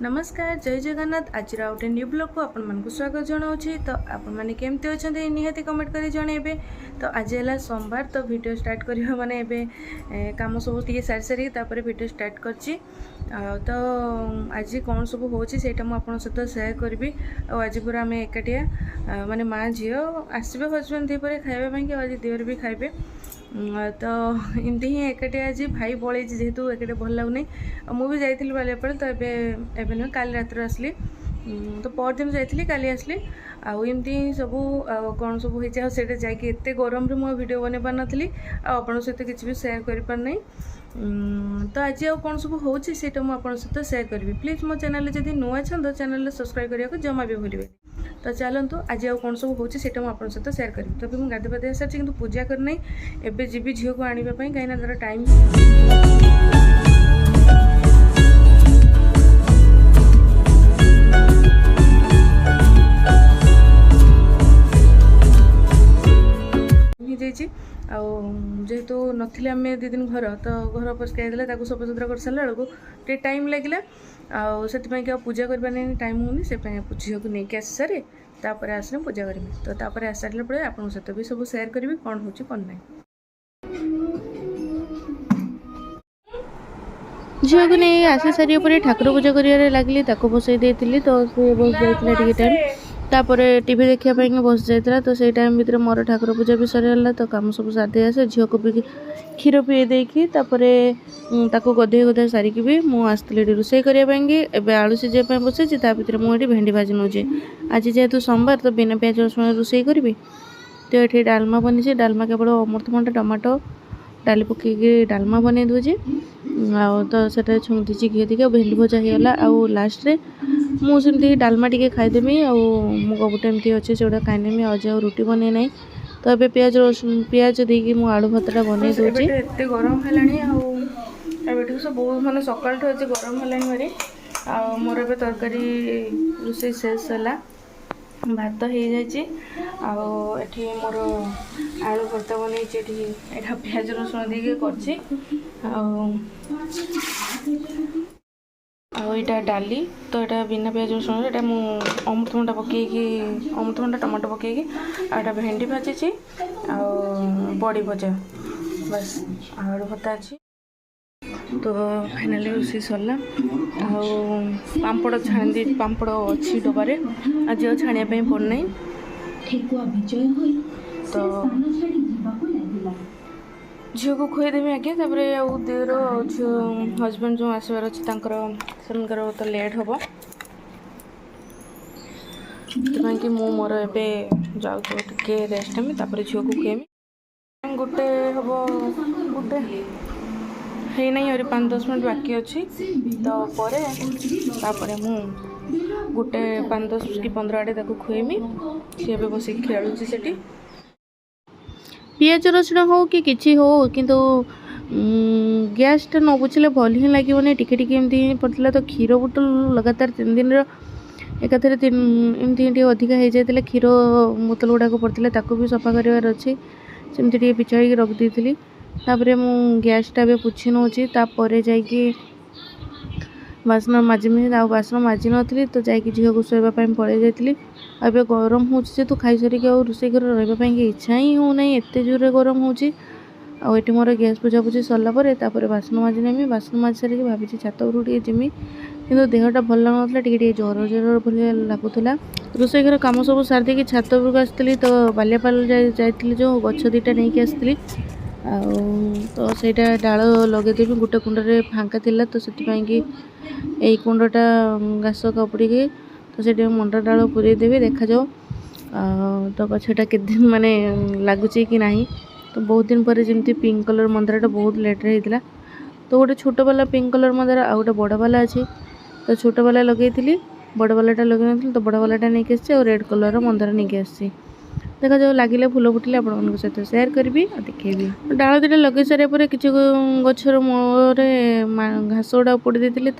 नमस्कार जय जगन्नाथ। आज गोटे न्यू ब्लॉग को आपण स्वागत जनाऊँगी। तो आपण मैंने केमती अच्छा निहाती कमेंट कर जनइबे। तो आज है सोमवार, तो वीडियो स्टार्ट करवा माने काम सब टी सारी सारी वीडियो स्टार्ट करची। तो आज कौन सब होची सेटा मु आपन सहित शेयर करी। आज पूरा आम एकाटिया माने माँ झी आसबे हजबैंड दीपर खाइबा आज दिवर भी खाइबे। तो एमती ही एकाटिया आज भाई पलि जेहेतु एकाटिया भल लगुनि। मुझे जाइली बालियापाड़, तो एवं नुह काली रात आसली। तो परदिन जाइली काली आसली। आमती सब कौन सब होता जाते गरम मुझे वीडियो बन पार नी आपण सहित किसी भी शेयर कर पारना। तो आज कौन सब होटा मुझे सहित शेयर करी। प्लीज मो चैनल जब नुआ छन तो चैनल सब्सक्राइब करने को जमा भी भूलें। तो चलतु आज कौन सब होटा मुझे सहित शेयर करी। तभी मुझे गाधे पाधे सारी कि पूजा करना एवं जी झील को आने कहीं तार टाइम जेहेतु नथिले आम 2 दिन घर, तो घर परिष्कार सफा सुतरा कर सारा बेलू टाइम लगे से पूजा करने टाइम होनी से झील को लेकिन आसी सारे तापर आसने पूजा करी। तो तापर आस सारे पे आप सहित भी सब शेयर करी कौन हो कौन ना। झील को नहीं आसी सारे ठाकुर पूजा कर लगे बसई देती। तो बस जाइए टाइम तापर टीवी देखापी बस जाता। तो से टाइम भितर मोर ठाकुर पूजा भी सरीगला। तो कम सब सारी आसे झील को भी क्षीर पी देकी गधे गधा सारिकी भी मुझे रोषे करने आलू सीझे बसई। भर मुझे भेंडी भाजी नौचे। आज जेहेतु सोमवार, तो बिना प्याज रसुण रोषे करी। तो ये डालमा बनी। डालमा केवल अमृतभंडा टमाटो डाली पकईकि डालमा बन दूचे। तो से छुंदी घी देखे भेंडी भजा होगा। आउ लास्ट रे मुझे डालमा टी खाईदेमी। मुग बुट एमती अच्छे से खाईनेमी। आज रुटी बने ना। तो ये प्याज रसुण पियाज देकी आलू भातटा बन दूचे। एत गरम है सब मानते सका आज गरम है भारी। मोर ए तरकारी रोषे शेष है। भात हो जाए मोर आलू भर्ता बनई। प्याज रसुण देके कर डाली। तो यहाँ बिना प्याज रसुण अमृतभंडा पकईकि अमृतभंडा टमाटो पकईकि आटा भेंडी भाजी बड़ी भजा बस आलू भर्ता अच्छी। तो फाइनाली रोषे सरला। पापड़ छाणी पापड़ अच्छी डबार आज छाणिया पड़ना। तो झील को खुईदेवी आगे। देर हजबैंड जो आसबार अच्छे तो लेट हम कि मोर एवं जाऊँ टे रेस्ट हेमी। झील को खुएमी गोटे हम गोटे है ना और 5-10 मिनट बाकी अच्छी। तो पर मु गोटे 5-10 कि 15 आड़े खुएमी। सी बस खेलुची से पियाज रसुण हो कि किसी हो किंतु गैसटा न बुझे भल ही लगे टिके एमती पड़ता। तो क्षीर बोतल लगातार 3 दिन एकाथरे एमती अधिका हो जाता। क्षीर बोतल गुड़ाक पड़ता भी सफा करार अच्छे सेमती पिछाड़ी रख दी। तापर मु गैसटा भी पोछि नौची। तापर जाइकी बासन माजिमी। बासन माजि नी तो जाइकी झील को शोवाई पलि जाइली। अब गरम हो तो खाई सारिक रोषे घर रही इच्छा ही हो ना। एत जोर गरम होटी मोर गैस बुझाबुझी सरला। बासन माजि नेमी। बासन माजि सारिक भावी छात उपरकू जिमी कि देहटा भल लगुला। ज्वर ज्वर भलिया लगुला। रोषे घर कम सब सारी छात उपरकू आसती। तो बालियापाड़ जाइली जो गछ 2टा नहीं आसती। तो सेटा डाल लगेदेवी गोटे कुंडे फांका थिला। तो से यही कुंडटा घास कपड़ी तो से मंडा डाल पूरेदेवी देखा जाओ। तो गछटा के दिन माने लगुच कि ना। तो बहुत दिन पर जमी पिंक कलर मंदारटा बहुत लेट्रे होता। तो गोटे छोट वाला पिंक कलर मंदार आ गए बड़ वाला अच्छे। तो छोट वाला लगे बड़ वालाटा लगे नी। तो बड़ वालाटा नहीं आसी रेड कलर मंदार नहीं आसी। देखा जाओ लगे फुल फुटिले आप सहित शेयर करी और देखेबी। डाल 2टा लगे सारे कि गचर मूल घास गुड़ा उपुड़ी देती।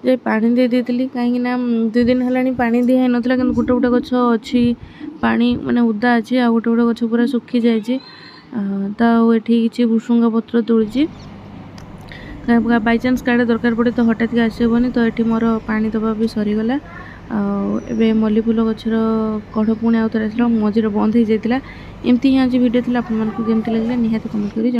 जे पानी दे देती कहीं 2 दिन है पानी दिया नाला। कि गोटे गोटे गछ अच्छी पानी माने उदा अच्छी आ गोटे गोटे गछ पूरा सुखी जाए। तो ये किसी भुसुंगा पत्र तोड़ी बाईचान्स काड़े दरकार पड़े तो हठात के आसबनी तो ये मोर पानी दबा भी सरीगला ए मल्ली फूल गचर कढ़ पुणी आउ थे आस मझे बंद हो जाता एमती ही आज वीडियो थी आपको केमती लगे निहाती कमेंट करी।